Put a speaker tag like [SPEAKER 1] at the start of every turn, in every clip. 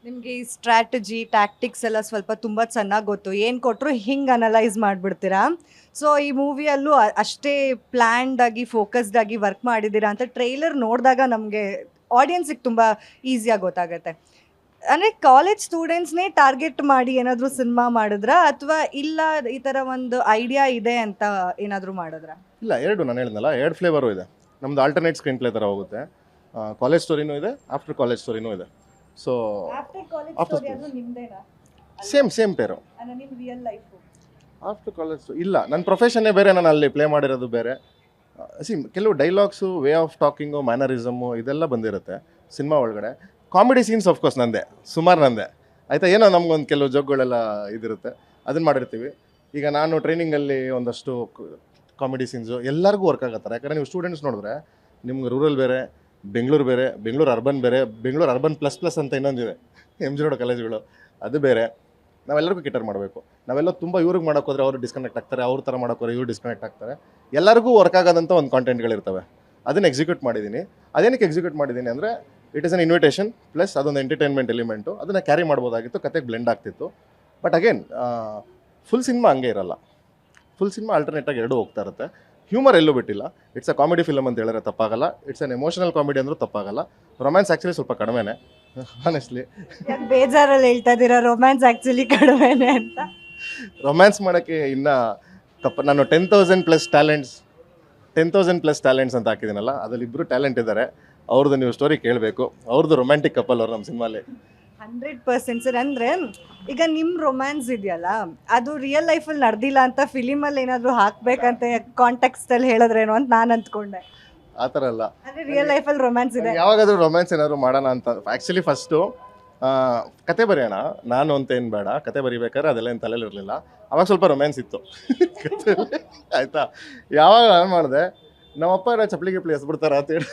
[SPEAKER 1] ನಿಮಗೆ ಈ strategy, tactics ಎಲ್ಲ ಸ್ವಲ್ಪ ತುಂಬ ಚೆನ್ನಾಗಿ ಗೊತ್ತು. ಏನು ಕೊಟ್ಟರು ಹಿಂಗೆ ಅನಲೈಸ್ ಮಾಡಿಬಿಡ್ತೀರಾ. ಸೊ ಈ ಮೂವಿಯಲ್ಲೂ ಅಷ್ಟೇ ಪ್ಲ್ಯಾನ್ಡ್ ಆಗಿ, ಫೋಕಸ್ಡ್ ಆಗಿ ವರ್ಕ್ ಮಾಡಿದ್ದೀರಾ ಅಂತ ಟ್ರೈಲರ್ ನೋಡಿದಾಗ ನಮಗೆ ಆಡಿಯನ್ಸಿಗೆ ತುಂಬ ಈಸಿಯಾಗಿ ಗೊತ್ತಾಗುತ್ತೆ. ಅಂದರೆ ಕಾಲೇಜ್ ಸ್ಟೂಡೆಂಟ್ಸ್‌ನೇ ಟಾರ್ಗೆಟ್ ಮಾಡಿ ಏನಾದರೂ ಸಿನಿಮಾ ಮಾಡಿದ್ರಾ? ಅಥವಾ ಇಲ್ಲ ಈ ಥರ ಒಂದು ಐಡಿಯಾ ಇದೆ ಅಂತ ಏನಾದರೂ ಮಾಡಿದ್ರಾ?
[SPEAKER 2] ಇಲ್ಲ, ಎರಡು ನಾನು ಹೇಳಿದ್ನಲ್ಲ, ಎರಡು ಫ್ಲೇವರು ಇದೆ. ನಮ್ದು ಆಲ್ಟರ್ನೇಟ್ ಸ್ಕ್ರೀನ್ ಪ್ಲೇ ಥರ ಹೋಗುತ್ತೆ. ಕಾಲೇಜ್ ಸ್ಟೋರಿನೂ ಇದೆ, ಆಫ್ಟರ್ ಕಾಲೇಜ್ ಸ್ಟೋರಿನೂ ಇದೆ. So
[SPEAKER 1] after college
[SPEAKER 2] After
[SPEAKER 1] story
[SPEAKER 2] school.
[SPEAKER 1] ಅದು ನಿಮ್ದೇನಾ?
[SPEAKER 2] ಸೇಮ್ ಪೇರು.
[SPEAKER 1] ಅಲ್ಲ ನಿಮ್ಮ ರಿಯಲ್ ಲೈಫು.
[SPEAKER 2] ಆಫ್ಟರ್ ಕಾಲೇಜ್ ಇಲ್ಲ, ನನ್ನ ಪ್ರೊಫೆಷನ್ನೇ ಬೇರೆ, ನಾನು ಅಲ್ಲಿ ಪ್ಲೇ ಮಾಡಿರೋದು ಬೇರೆ. ಕೆಲವು dialogues, way of talking, mannerism ಇದೆಲ್ಲ ಬಂದಿರುತ್ತೆ ಸಿನಿಮಾ ಒಳಗಡೆ. ಕಾಮಿಡಿ ಸೀನ್ಸ್ ಆಫ್ಕೋರ್ಸ್ ನಂದೆ, ಸುಮಾರು ನಂದೆ, ಆಯಿತಾ. ಏನೋ ನಮ್ಗೊಂದು ಕೆಲವು ಜೋಕ್ಗಳೆಲ್ಲ ಇದಿರುತ್ತೆ, ಅದನ್ನು ಮಾಡಿರ್ತೀವಿ. ಈಗ ನಾನು ಟ್ರೈನಿಂಗಲ್ಲಿ ಒಂದಷ್ಟು ಕಾಮಿಡಿ ಸೀನ್ಸು ಎಲ್ಲರಿಗೂ ವರ್ಕ್ ಆಗತ್ತಾರೆ. ಯಾಕಂದರೆ ನೀವು ಸ್ಟೂಡೆಂಟ್ಸ್ ನೋಡಿದ್ರೆ ನಿಮ್ಗೆ ರೂರಲ್ ಬೇರೆ, ಬೆಂಗಳೂರು ಬೇರೆ, ಬೆಂಗಳೂರು ಅರ್ಬನ್ ಬೇರೆ, ಬೆಂಗಳೂರು ಅರ್ಬನ್ ಪ್ಲಸ್ ಪ್ಲಸ್ ಅಂತ ಇನ್ನೊಂದಿದೆ, ಎಮ್ ಜಿ ರೋಡ್ ಕಾಲೇಜುಗಳು, ಅದು ಬೇರೆ. ನಾವೆಲ್ಲರಿಗೂ ಕಿಟರ್ ಮಾಡಬೇಕು. ನಾವೆಲ್ಲ ತುಂಬ ಇವ್ರಿಗೆ ಮಾಡೋಕೆ ಹೋದರೆ ಅವರು ಡಿಸ್ಕನೆಕ್ಟ್ ಆಗ್ತಾರೆ, ಅವ್ರ ಥರ ಮಾಡೋಕೆ ಹೋದ್ರೆ ಇವ್ರು ಡಿಸ್ಕನೆಕ್ಟ್ ಆಗ್ತಾರೆ. ಎಲ್ಲರಿಗೂ ವರ್ಕ್ ಆಗೋದಂಥ ಒಂದು ಕಾಂಟೆಂಟ್ಗಳಿರ್ತವೆ. ಅದನ್ನು ಎಕ್ಸಿಕ್ಯೂಟ್ ಮಾಡಿದ್ದೀನಿ. ಅದೇನಕ್ಕೆ ಎಕ್ಸಿಕ್ಯೂಟ್ ಮಾಡಿದ್ದೀನಿ ಅಂದರೆ, it is an invitation plus ಅದೊಂದು ಎಂಟರ್ಟೈನ್ಮೆಂಟ್ ಎಲಿಮೆಂಟು. ಅದನ್ನು ಕ್ಯಾರಿ ಮಾಡ್ಬೋದಾಗಿತ್ತು, ಕತೆಗೆ ಬ್ಲೆಂಡ್ ಆಗ್ತಿತ್ತು. ಬಟ್ ಅಗೇನ್ ಫುಲ್ ಸಿನಿಮಾ ಹಂಗೆ ಇರಲ್ಲ. ಫುಲ್ ಸಿನಿಮಾ ಆಲ್ಟರ್ನೇಟಾಗಿ ಎರಡೂ ಹೋಗ್ತಾ ಇರುತ್ತೆ. ಹ್ಯೂಮರ್ ಎಲ್ಲೂ ಬಿಟ್ಟಿಲ್ಲ. ಇಟ್ಸ್ ಅ ಕಾಮಿಡಿ ಫಿಲಮ್ ಅಂತ ಹೇಳಿದ್ರೆ ತಪ್ಪಾಗಲ್ಲ. ಇಟ್ಸ್ ಅನ್ ಎಮೋಷನಲ್ ಕಾಮಿಡಿ ಅಂದರೂ ತಪ್ಪಾಗಲ್ಲ. ರೊಮ್ಯಾನ್ಸ್ ಆ್ಯಕ್ಚುಲಿ ಸ್ವಲ್ಪ ಕಡಿಮೆನೇ, ಆನೆಸ್ಟ್ಲಿ.
[SPEAKER 1] ಯಾಕೆ ಬೇಜಾರಲ್ಲಿ ಹೇಳ್ತಾ ಇದ್ದೀರಾ ರೊಮ್ಯಾನ್ಸ್ ಆ್ಯಕ್ಚುಲಿ ಕಡಿಮೆನೆ ಅಂತ?
[SPEAKER 2] ರೊಮ್ಯಾನ್ಸ್ ಮಾಡೋಕ್ಕೆ ಇನ್ನೂ ನಾನು 10,000 ಪ್ಲಸ್ ಟ್ಯಾಲೆಂಟ್ಸ್ ಅಂತ ಹಾಕಿದ್ದೀನಲ್ಲ, ಅದರಲ್ಲಿ ಇಬ್ಬರು ಟ್ಯಾಲೆಂಟ್ ಇದ್ದಾರೆ. ಅವ್ರದ್ದು ನೀವು ಸ್ಟೋರಿ ಕೇಳಬೇಕು. ಅವ್ರದ್ದು ರೊಮ್ಯಾಂಟಿಕ್ ಕಪಲ್ ಅವ್ರು ನಮ್ಮ ಸಿನಿಮಾಲಿ.
[SPEAKER 1] 100% ಸರ್. ಅಂದರೆ ಈಗ ನಿಮ್ಮ ರೊಮ್ಯಾನ್ಸ್ ಇದೆಯಲ್ಲ, ಅದು ರಿಯಲ್ ಲೈಫಲ್ಲಿ ನಡೆದಿಲ್ಲ ಅಂತ ಫಿಲಿಮಲ್ಲಿ ಏನಾದರೂ ಹಾಕಬೇಕಂತ ಕಾಂಟೆಕ್ಸ್ಟಲ್ಲಿ ಹೇಳಿದ್ರೇನೋ ಅಂತ ನಾನು ಅಂದ್ಕೊಂಡೆ.
[SPEAKER 2] ಆ ಥರ ಅಲ್ಲ.
[SPEAKER 1] ಅಂದರೆ ರಿಯಲ್ ಲೈಫಲ್ಲಿ ರೊಮ್ಯಾನ್ಸ್ ಇದೆ.
[SPEAKER 2] ಯಾವಾಗಾದರೂ ರೊಮ್ಯಾನ್ಸ್ ಏನಾದ್ರು ಮಾಡೋಣ ಅಂತ ಆ್ಯಕ್ಚುಲಿ ಫಸ್ಟು ಕತೆ ಬರೆಯೋಣ ನಾನು ಅಂತ ಏನು ಬೇಡ. ಕತೆ ಬರಿಬೇಕಾದ್ರೆ ಅದೆಲ್ಲ ಏನು ತಲೆಯಲ್ಲಿ ಇರಲಿಲ್ಲ. ಅವಾಗ ಸ್ವಲ್ಪ ರೊಮ್ಯಾನ್ಸ್ ಇತ್ತು ಕಥೆಯಲ್ಲಿ, ಆಯಿತಾ. ಯಾವಾಗ ನಾನು ಮಾಡಿದೆ, ನಮ್ಮಪ್ಪ ಏನೋ ಚಪ್ಪಲಿ ಗಿಪ್ಲಿ ಎಸ್ಬಿಡ್ತಾರ ಅಂತೇಳಿ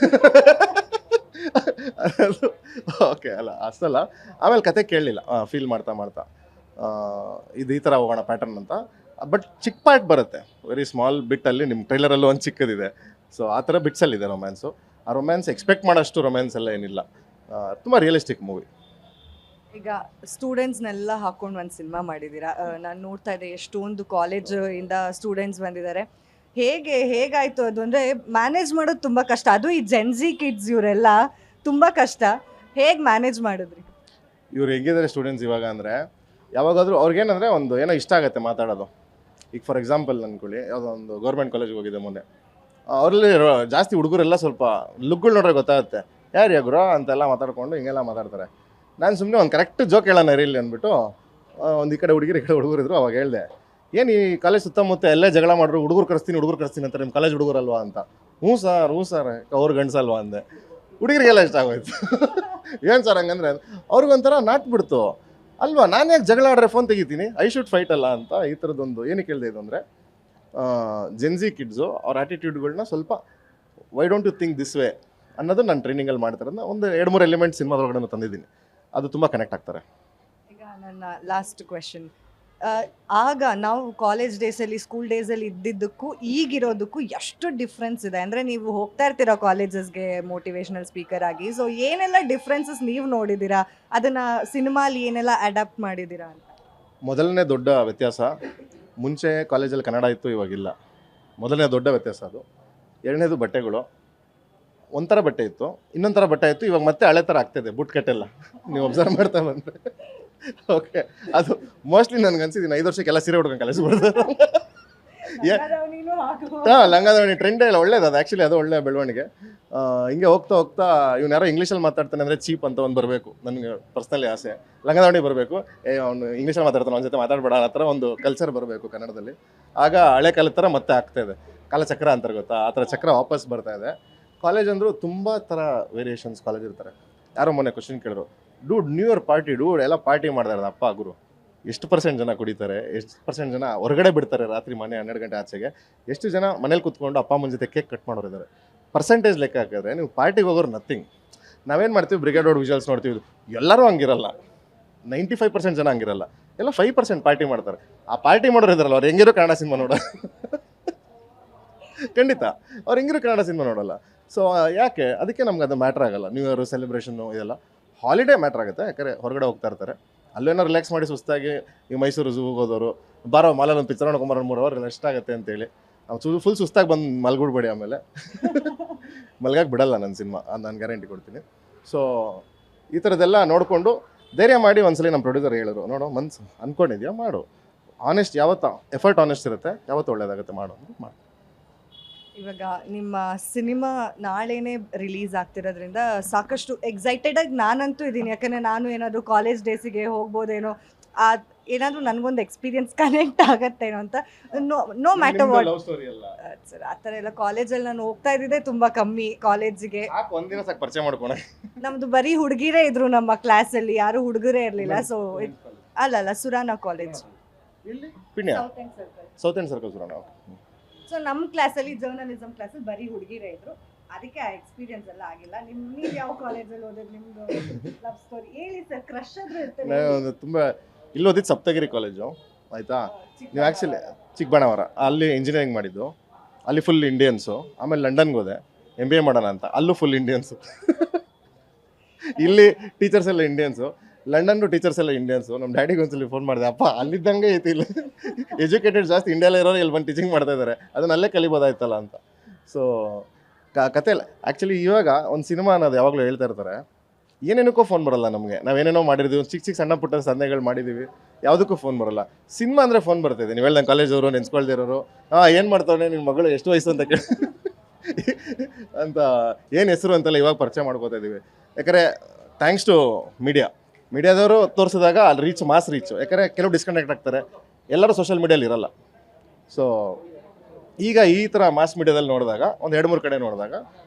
[SPEAKER 2] ಅದು ಓಕೆ ಅಲ್ಲ, ಅಷ್ಟಲ್ಲ. ಆಮೇಲೆ ಕತೆ ಕೇಳಲಿಲ್ಲ, ಫೀಲ್ ಮಾಡ್ತಾ ಮಾಡ್ತಾ ಇದು ಈ ಥರ ಹೋಗೋಣ ಪ್ಯಾಟರ್ನ್ ಅಂತ. ಬಟ್ ಚಿಕ್ಕ ಪಾರ್ಟ್ ಬರುತ್ತೆ, ವೆರಿ ಸ್ಮಾಲ್ ಬಿಟ್ಟಲ್ಲಿ. ನಿಮ್ಮ ಟ್ರೈಲರಲ್ಲೂ ಒಂದು ಚಿಕ್ಕದಿದೆ. ಸೊ ಆ ಥರ ಬಿಟ್ಸಲ್ಲಿದೆ ರೊಮ್ಯಾನ್ಸು. ಆ ರೊಮ್ಯಾನ್ಸ್ ಎಕ್ಸ್ಪೆಕ್ಟ್ ಮಾಡೋಷ್ಟು ರೊಮ್ಯಾನ್ಸ್ ಎಲ್ಲ ಏನಿಲ್ಲ. ತುಂಬ ರಿಯಲಿಸ್ಟಿಕ್ ಮೂವಿ.
[SPEAKER 1] ಈಗ ಸ್ಟೂಡೆಂಟ್ಸ್ನೆಲ್ಲ ಹಾಕೊಂಡು ಒಂದು ಸಿನಿಮಾ ಮಾಡಿದ್ದೀರಾ. ನಾನು ನೋಡ್ತಾ ಇದ್ದೆ ಎಷ್ಟೊಂದು ಕಾಲೇಜಿಂದ ಸ್ಟೂಡೆಂಟ್ಸ್ ಬಂದಿದ್ದಾರೆ. ಹೇಗಾಯಿತು ಅದು? ಅಂದರೆ ಮ್ಯಾನೇಜ್ ಮಾಡೋದು ತುಂಬ ಕಷ್ಟ. ಅದು ಈ ಜೆನ್ಜಿ ಕಿಡ್ಸ್ ಇವರೆಲ್ಲ ತುಂಬ ಕಷ್ಟ. ಹೇಗೆ ಮ್ಯಾನೇಜ್ ಮಾಡಿದ್ರಿ?
[SPEAKER 2] ಇವ್ರು ಹೆಂಗಿದ್ದಾರೆ ಸ್ಟೂಡೆಂಟ್ಸ್ ಇವಾಗ ಅಂದರೆ, ಯಾವಾಗಾದರೂ ಅವ್ರಿಗೇನಂದರೆ ಒಂದು ಏನೋ ಇಷ್ಟ ಆಗುತ್ತೆ ಮಾತಾಡೋದು. ಈಗ ಫಾರ್ ಎಕ್ಸಾಂಪಲ್ ಅಂದ್ಕೊಳ್ಳಿ, ಯಾವುದೋ ಒಂದು ಗೌರ್ಮೆಂಟ್ ಕಾಲೇಜಿಗೆ ಹೋಗಿದೆ ಮೊನ್ನೆ. ಅವರಲ್ಲಿ ಜಾಸ್ತಿ ಹುಡುಗರೆಲ್ಲ ಸ್ವಲ್ಪ ಲುಕ್ಗಳು ನೋಡ್ರೆ ಗೊತ್ತಾಗುತ್ತೆ, ಯಾರು ಗುರು ಅಂತೆಲ್ಲ ಮಾತಾಡ್ಕೊಂಡು ಹಿಂಗೆಲ್ಲ ಮಾತಾಡ್ತಾರೆ. ನಾನು ಸುಮ್ಮನೆ ಒಂದು ಕರೆಕ್ಟ್ ಜೋಕ್ ಹೇಳೋಣ ಇರಲಿ ಅಂದ್ಬಿಟ್ಟು, ಒಂದು ಈ ಕಡೆ ಹುಡುಗಿರು ಈ ಕಡೆ ಹುಡುಗರಿದ್ರು. ಅವಾಗ ಹೇಳಿದೆ, ಏನು ಈ ಕಾಲೇಜ್ ಸುತ್ತಮುತ್ತ ಎಲ್ಲೇ ಜಗಳ ಮಾಡಿದ್ರು ಹುಡುಗರು ಕರೆಸ್ತೀನಿ ಅಂತ, ನಿಮ್ಮ ಕಾಲೇಜ್ ಹುಡುಗರಲ್ವಾ ಅಂತ. ಹ್ಞೂ ಸರ್ ಅವ್ರು ಗಂಡಸಲ್ವಾ ಅಂದೆ. ಹುಡುಗರಿಗೆಲ್ಲ ಇಷ್ಟ ಆಗೋಯ್ತು. ಏನು ಸರ್ ಹಂಗಂದ್ರೆ ಅವ್ರಿಗೊಂಥರ ನಾಟ್ಬಿಡ್ತು ಅಲ್ವಾ. ನಾನು ಯಾಕೆ ಜಗಳ ಆಡ್ರೆ ಫೋನ್ ತೆಗಿತೀನಿ, ಐ ಶುಡ್ ಫೈಟ್ ಅಲ್ಲ ಅಂತ. ಈ ಥರದ್ದೊಂದು ಏನಕ್ಕೆ ಕೇಳಿದೆ ಇದು ಅಂದರೆ, ಜೆನ್ಜಿ ಕಿಡ್ಸು ಅವ್ರ ಆ್ಯಟಿಟ್ಯೂಡ್ಗಳನ್ನ ಸ್ವಲ್ಪ why don't you think this way ಅನ್ನೋದು ನಾನು ಟ್ರೈನಿಂಗಲ್ಲಿ ಮಾಡ್ತಾರನ್ನ ಒಂದು 2-3 ಎಲಿಮೆಂಟ್ ಸಿನಿಮಾದೊಳಗಡೆ ತಂದಿದ್ದೀನಿ. ಅದು ತುಂಬ ಕನೆಕ್ಟ್ ಆಗ್ತಾರೆ.
[SPEAKER 1] ಈಗ ನನ್ನ ಲಾಸ್ಟ್ ಕ್ವೆಶನ್, ಆಗ ನಾವು ಕಾಲೇಜ್ ಡೇಸಲ್ಲಿ, ಸ್ಕೂಲ್ ಡೇಸಲ್ಲಿ ಇದ್ದಿದ್ದಕ್ಕೂ ಈಗಿರೋದಕ್ಕೂ ಎಷ್ಟು ಡಿಫ್ರೆನ್ಸ್ ಇದೆ? ಅಂದರೆ ನೀವು ಹೋಗ್ತಾ ಇರ್ತೀರಾ ಕಾಲೇಜಸ್ಗೆ ಮೋಟಿವೇಶ್ನಲ್ ಸ್ಪೀಕರ್ ಆಗಿ. ಸೊ ಏನೆಲ್ಲ ಡಿಫ್ರೆನ್ಸಸ್ ನೀವು ನೋಡಿದ್ದೀರಾ? ಅದನ್ನು ಸಿನಿಮಾಲಿ ಏನೆಲ್ಲ ಅಡಾಪ್ಟ್ ಮಾಡಿದ್ದೀರಾ ಅಂತ?
[SPEAKER 2] ಮೊದಲನೇ ದೊಡ್ಡ ವ್ಯತ್ಯಾಸ, ಮುಂಚೆ ಕಾಲೇಜಲ್ಲಿ ಕನ್ನಡ ಇತ್ತು, ಇವಾಗಿಲ್ಲ. ಮೊದಲನೇ ದೊಡ್ಡ ವ್ಯತ್ಯಾಸ ಅದು. ಎರಡನೇದು ಬಟ್ಟೆಗಳು. ಒಂಥರ ಬಟ್ಟೆ ಇತ್ತು, ಇನ್ನೊಂದು ಥರ ಬಟ್ಟೆ ಇತ್ತು. ಇವಾಗ ಮತ್ತೆ ಹಳೆ ಥರ ಆಗ್ತಾಯಿದೆ, ಬುಟ್ ಕಟ್ಟೆಲ್ಲ ನೀವು ಅಬ್ಸರ್ವ್ ಮಾಡ್ತಾ ಬಂದರೆ. ಓಕೆ, ಅದು ಮೋಸ್ಟ್ಲಿ ನನಗೆ ಅನ್ಸಿದ್ದೀನಿ 5 ವರ್ಷಕ್ಕೆಲ್ಲ ಸೀರೆ ಹುಡ್ಕೊಂಡು ಕಳಿಸ್ಬಿಡ್ತಾರೆ. ಲಂಗಾದಾವಣಿ ಟ್ರೆಂಡೇ ಇಲ್ಲ, ಒಳ್ಳೇದು ಅದು. ಆ್ಯಕ್ಚುಲಿ ಅದು ಒಳ್ಳೆ ಬೆಳವಣಿಗೆ. ಹಿಂಗೆ ಹೋಗ್ತಾ ಹೋಗ್ತಾ ಇವ್ನು ಯಾರೋ ಇಂಗ್ಲೀಷಲ್ಲಿ ಮಾತಾಡ್ತಾನೆ ಅಂದರೆ ಚೀಪ್ ಅಂತ ಒಂದು ಬರಬೇಕು. ನನಗೆ ಪರ್ಸ್ನಲಿ ಆಸೆ, ಲಂಗಾದಾವಣಿ ಬರಬೇಕು. ಅವನು ಇಂಗ್ಲೀಷಲ್ಲಿ ಮಾತಾಡ್ತಾನೆ, ಅವನ ಜೊತೆ ಮಾತಾಡಬೇಡ, ಆ ಥರ ಒಂದು ಕಲ್ಚರ್ ಬರಬೇಕು ಕನ್ನಡದಲ್ಲಿ. ಆಗ ಹಳೆ ಕಾಲದ ಥರ ಮತ್ತೆ ಆಗ್ತಾಯಿದೆ. ಕಾಲಚಕ್ರ ಅಂತಾರೆ ಗೊತ್ತಾ, ಆ ಥರ ಚಕ್ರ ವಾಪಸ್ ಬರ್ತಾ ಇದೆ. ಕಾಲೇಜ್ ಅಂದರೂ ತುಂಬ ಥರ ವೇರಿಯೇಷನ್ಸ್ ಕಾಲೇಜ್ ಇರ್ತಾರೆ. ಯಾರೋ ಮೊನ್ನೆ ಕ್ವಶನ್ ಕೇಳಿದ್ರು, dude new year party, dude ಎಲ್ಲ ಪಾರ್ಟಿ ಮಾಡ್ತಾರೆ ಅಪ್ಪ ಗುರು. ಎಷ್ಟು % ಜನ ಕುಡಿತಾರೆ, ಎಷ್ಟು % ಜನ ಹೊರಗಡೆ ಬಿಡ್ತಾರೆ ರಾತ್ರಿ ಮನೆ 12 ಗಂಟೆ ಆಚೆಗೆ, ಎಷ್ಟು ಜನ ಮನೇಲಿ ಕೂತ್ಕೊಂಡು ಅಪ್ಪ ಅಮ್ಮನ ಜೊತೆ ಕೇಕ್ ಕಟ್ ಮಾಡೋರಿದ್ದಾರೆ. ಪರ್ಸೆಂಟೇಜ್ ಲೆಕ್ಕ ಹಾಕಿದ್ರೆ ನೀವು ಪಾರ್ಟಿಗೆ ಹೋಗೋರು ನಥಿಂಗ್. ನಾವೇನು ಮಾಡ್ತೀವಿ, ಬ್ರಿಗೇಡ್ ರೋಡ್ ವಿಜುವಲ್ಸ್ ನೋಡ್ತೀವಿ, ಎಲ್ಲರೂ ಹಂಗಿರಲ್ಲ. 95% ಜನ ಹಂಗಿರಲ್ಲ. ಎಲ್ಲ 5% ಪಾರ್ಟಿ ಮಾಡ್ತಾರೆ. ಆ ಪಾರ್ಟಿ ಮಾಡೋರು ಇದ್ದಾರಲ್ಲ, ಅವ್ರು ಹೆಂಗಿರೋ ಕನ್ನಡ ಸಿನಿಮಾ ನೋಡೋಲ್ಲ. ಖಂಡಿತ ಅವ್ರು ಹೆಂಗಿರೋ ಕನ್ನಡ ಸಿನಿಮಾ ನೋಡೋಲ್ಲ. ಸೊ ಯಾಕೆ, ಅದಕ್ಕೆ ನಮ್ಗೆ ಅದು ಮ್ಯಾಟ್ರ್ ಆಗಲ್ಲ. ನ್ಯೂ ಇಯರ್ ಸೆಲೆಬ್ರೇಷನ್ನು ಇದೆಲ್ಲ ಹಾಲಿಡೇ ಮ್ಯಾಟ್ರ್ ಆಗುತ್ತೆ, ಯಾಕಂದರೆ ಹೊರಗಡೆ ಹೋಗ್ತಾ ಇರ್ತಾರೆ. ಅಲ್ಲೇನೋ ರಿಲ್ಯಾಕ್ಸ್ ಮಾಡಿ ಸುಸ್ತಾಗಿ ಈ ಮೈಸೂರು ಝೂಗೆ ಹೋದವರು ಬಾರೋ ಮಾಲಲ್ಲಿ ಒಂದು ಪಿಕ್ಚರ್ ನೋಡ್ಕೊಂಬರೋ 3 ಅವರ್ ರೆಸ್ಟ್ ಆಗುತ್ತೆ ಅಂತೇಳಿ ಫುಲ್ ಸುಸ್ತಾಗಿ ಬಂದು ಮಲ್ಗುಡ್ಬೇಡಿ, ಆಮೇಲೆ ಮಲ್ಗಕ್ಕೆ ಬಿಡಲ್ಲ ನನ್ನ ಸಿನಿಮಾ, ನಾನು ಗ್ಯಾರಂಟಿ ಕೊಡ್ತೀನಿ. ಸೊ ಈ ಥರದ್ದೆಲ್ಲ ನೋಡಿಕೊಂಡು ಧೈರ್ಯ ಮಾಡಿ ಒಂದ್ಸಲಿ ನಮ್ಮ ಪ್ರೊಡ್ಯೂಸರ್ ಹೇಳಿದ್ರು, ನೋಡು ಮನ್ಸು ಅಂದ್ಕೊಂಡಿದ್ಯಾ ಮಾಡು, ಆನೆಸ್ಟ್ ಯಾವತ್ತು ಎಫರ್ಟ್ ಆನೆಸ್ಟ್ ಇರುತ್ತೆ, ಯಾವತ್ತು ಒಳ್ಳೇದಾಗುತ್ತೆ ಮಾಡು ಅಂತ ಮಾಡಿ.
[SPEAKER 1] ಇವಾಗ ನಿಮ್ಮ ಸಿನಿಮಾ ನಾಳೆನೇ ರಿಲೀಸ್ ಆಗ್ತಿರೋದ್ರಿಂದ ಸಾಕಷ್ಟು ಎಕ್ಸೈಟೆಡಾಗಿ ನಾನಂತೂ ಇದ್ದೀನಿ. ಯಾಕಂದರೆ ನಾನು ಏನಾದರೂ ಕಾಲೇಜ್ ಡೇಸಿಗೆ ಹೋಗ್ಬೋದೇನೋ, ಏನಾದರೂ ನನಗೊಂದು ಎಕ್ಸ್ಪೀರಿಯನ್ಸ್ ಕನೆಕ್ಟ್ ಆಗತ್ತೇನೋ ಅಂತ. ನೋ ಮ್ಯಾಟರ್ ವಾಟ್ ಸರ್, ಆ ಥರ ಎಲ್ಲ ಕಾಲೇಜಲ್ಲಿ ನಾನು ಹೋಗ್ತಾ ಇದ್ದಿದ್ದೆ ತುಂಬ ಕಮ್ಮಿ ಕಾಲೇಜಿಗೆ.
[SPEAKER 2] ಒಂದಿನ ಸಾಕು ಪರಿಚಯ ಮಾಡ್ಕೊಣ.
[SPEAKER 1] ನಮ್ಮದು ಬರೀ ಹುಡುಗಿರೇ ಇದ್ರು ನಮ್ಮ ಕ್ಲಾಸಲ್ಲಿ, ಯಾರು ಹುಡುಗರೇ ಇರಲಿಲ್ಲ. ಸೊ ಅಲ್ಲ Surana college,
[SPEAKER 2] south end circle Surana.
[SPEAKER 1] So ನಮ್ಮ ಕ್ಲಾಸಲ್ಲಿ ಜರ್ನಲಿಸಮ್ ಕ್ಲಾಸಲ್ಲಿ ಬರೀ ಹುಡುಗಿರೇ ಇದ್ರು, ಅದಕ್ಕೆ ಆ ಎಕ್ಸ್ಪೀರಿಯನ್ಸ್ ಎಲ್ಲ ಆಗಿಲ್ಲ. ನೀವು ಯಾವ ಕಾಲೇಜಲ್ಲಿ ಓದಿದ್ದು, ನಿಮ್ಮದು ಲವ್ ಸ್ಟೋರಿ ಹೇಳಿ ಸರ್. ಕ್ರಶ್ ಆದರೂ ಇರ್ತದೆ.
[SPEAKER 2] ತುಂಬ ಇಲ್ಲಿ ಓದಿದ್ದು ಸಪ್ತಗಿರಿ ಕಾಲೇಜು, ಆಯಿತಾ. ನೀವು ಆ್ಯಕ್ಚುಲಿ ಚಿಕ್ಕಬಳ್ಳಾಪುರ, ಅಲ್ಲಿ ಇಂಜಿನಿಯರಿಂಗ್ ಮಾಡಿದ್ದು, ಅಲ್ಲಿ ಫುಲ್ ಇಂಡಿಯನ್ಸು. ಆಮೇಲೆ ಲಂಡನ್ಗೆ ಹೋದೆ MBA ಮಾಡೋಣ ಅಂತ, ಅಲ್ಲೂ ಫುಲ್ ಇಂಡಿಯನ್ಸು. ಇಲ್ಲಿ ಟೀಚರ್ಸ್ ಎಲ್ಲ ಇಂಡಿಯನ್ಸು, ಲಂಡನ್ದು ಟೀಚರ್ಸ್ ಎಲ್ಲ ಇಂಡಿಯನ್ಸು. ನಮ್ಮ ಡ್ಯಾಡಿಗೆ ಒಂದ್ಸಲಿ ಫೋನ್ ಮಾಡಿದೆ, ಅಪ್ಪ ಅಲ್ಲಿದ್ದಂಗೆ ಐತಿ ಇಲ್ಲಿ ಎಜುಕೇಟೆಡ್ ಜಾಸ್ತಿ ಇಂಡಿಯಾలో ಇರೋರು ಇಲ್ಲಿ ಬಂದು ಟೀಚಿಂಗ್ ಮಾಡ್ತಾ ಇದ್ದಾರೆ, ಅದನ್ನ ಅಲ್ಲೇ ಕಲಿಬೋದಾಯ್ತಲ್ಲ ಅಂತ. ಸೊ ಕತೆ ಇಲ್ಲ ಆ್ಯಕ್ಚುಲಿ. ಇವಾಗ ಒಂದು ಸಿನಿಮಾ ಅನ್ನೋದು ಯಾವಾಗಲೂ ಹೇಳ್ತಾ ಇರ್ತಾರೆ, ಏನೇನಕ್ಕೂ ಫೋನ್ ಬರೋಲ್ಲ ನಮಗೆ. ನಾವೇನೇನೋ ಮಾಡಿರ್ತೀವಿ, ಚಿಕ್ಕ ಸಣ್ಣ ಪುಟ್ಟ ಸಾಧನೆಗಳು ಮಾಡಿದ್ದೀವಿ, ಯಾವುದಕ್ಕೂ ಫೋನ್ ಬರೋಲ್ಲ. ಸಿನಿಮಾ ಅಂದರೆ ಫೋನ್ ಬರ್ತಿದೆ. ನೀವು ಹೇಳ್ದಂಗೆ ಕಾಲೇಜವರು ನೆನ್ಸ್ಕೊಳ್ದಿರೋರು, ಏನು ಮಾಡ್ತಾವೆ ನಿಮ್ಮ ಮಗಳು, ಎಷ್ಟು ವಯಸ್ಸು ಅಂತ ಕೇಳಿ ಅಂತ, ಏನು ಹೆಸರು ಅಂತೆಲ್ಲ ಇವಾಗ ಪರಿಚಯ ಮಾಡ್ಕೋತಾ ಇದ್ದೀವಿ. ಯಾಕಂದರೆ ಥ್ಯಾಂಕ್ಸ್ ಟು ಮೀಡಿಯಾದವರು ತೋರಿಸಿದಾಗ ಅಲ್ಲಿ ರೀಚ್, ಮಾಸ್ ರೀಚು. ಯಾಕಂದರೆ ಕೆಲವು ಡಿಸ್ಕನೆಕ್ಟ್ ಆಗ್ತಾರೆ, ಎಲ್ಲರೂ ಸೋಷಿಯಲ್ ಮೀಡಿಯಲ್ಲಿ ಇರಲ್ಲ. ಸೊ ಈಗ ಈ ಥರ ಮಾಸ್ ಮೀಡಿಯಾದಲ್ಲಿ ನೋಡಿದಾಗ, ಒಂದು 2-3 ಕಡೆ ನೋಡಿದಾಗ,